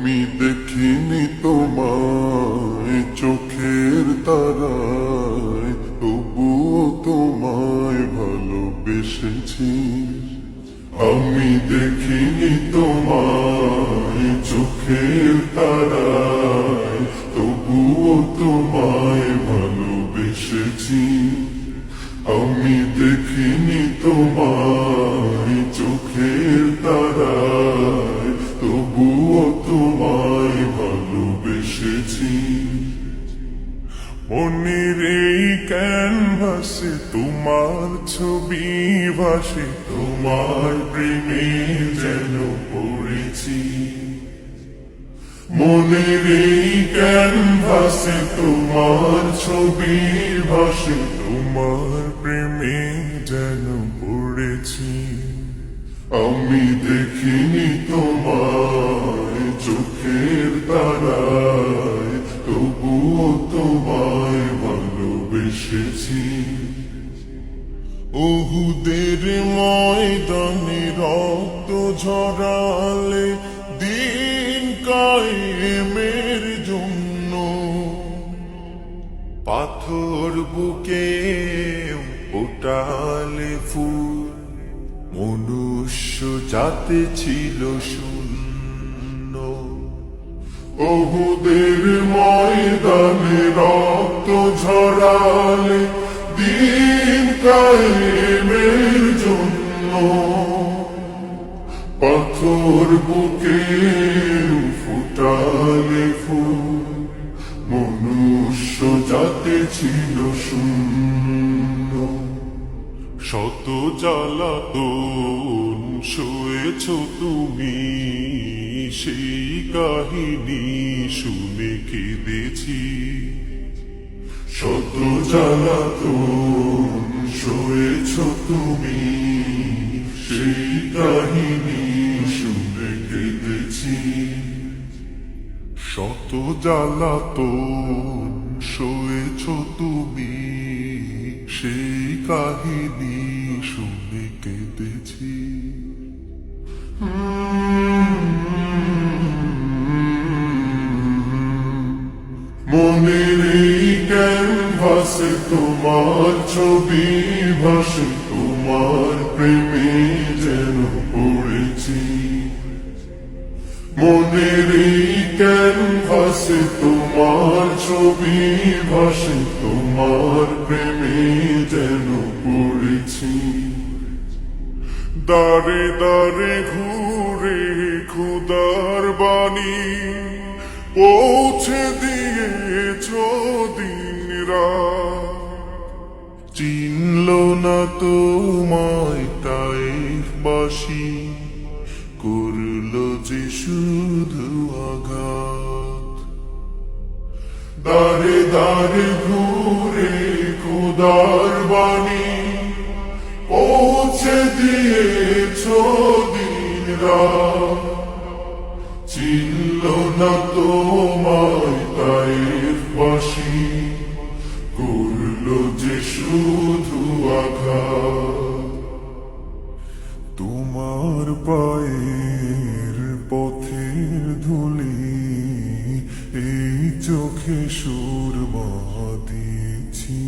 আমি দেখিনি তোমায় চোখের তারায়, তবুও তোমায় ভালোবেসেছি। আমি দেখিনি তোমায় চোখের তারায়, তবুও তোমায় ভালোবেসেছি। আমি দেখিনি তোমায় চোখের তারায়, তবুও তোমায় ভালোবেসেছি। মনের এই ক্যানভাসে তোমার ছবি ভাসে, তোমার প্রেমে যেন পড়েছি। মনের এই ক্যানভাসে তোমার ছবি ভাসে, তোমার প্রেমে যেন পড়েছি। আমি দেখিনি তোমায় চোখের তারায়, তবুও তোমায় ভালোবেসেছি। উহুদের ময়দানে রক্ত ঝরালে দিন কায়েমের জন্য, পাথর বুকে ফোটালে ফুল, মনুষ্য জাতি ছিল শূন্য। উহুদের ময়দানে রক্ত ঝরালে দিন কায়েমের জন্য, পাথর বুকে ফুটালে ফুল, মনুষ্য জাতি ছিল শূন্য। শত জ্বালাতন সয়েছ তুমি, সেই কাহিনী শুনে কেঁদেছি। শত জ্বালাতন সয়েছ তুমি, সেই কাহিনী শুনে কেঁদেছি। শত জ্বালাতন সয়েছ তুমি, সেই কাহিনী শুনে কেঁদেছি। মনের এই ক্যানভাসে তোমার ছবি ভাসে, তোমার প্রেমে যেন পড়েছি। মনের এই ক্যানভাসে তোমার ছবি ভাসে, তোমার প্রেমে যেন পড়েছি। দারে দারে ঘুরে খুদার বাণী পৌঁছে দিয়েছ দিন রাত, চিনল না তোমায় তাইফবাসী, করল যে শুধু আঘাত। দারে দারে ঘুরে খুদার বাণী পৌঁছে দিয়েছ দিন রাত, চিনল না তোমায় তাইফবাসী, করল যে শুধু আঘাত। তোমার পায়ের পথের ধুলি এই চোখে সুরমা দিয়েছি।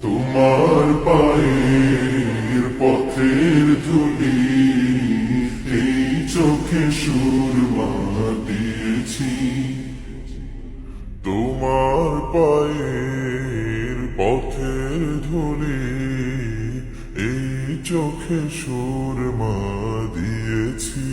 তোমার পায়ের পথের ধুলি এই চোখে সুরমা দিয়েছি। তোমার পায়ের পথের ধুলি এই চোখে সুরমা দিয়েছি।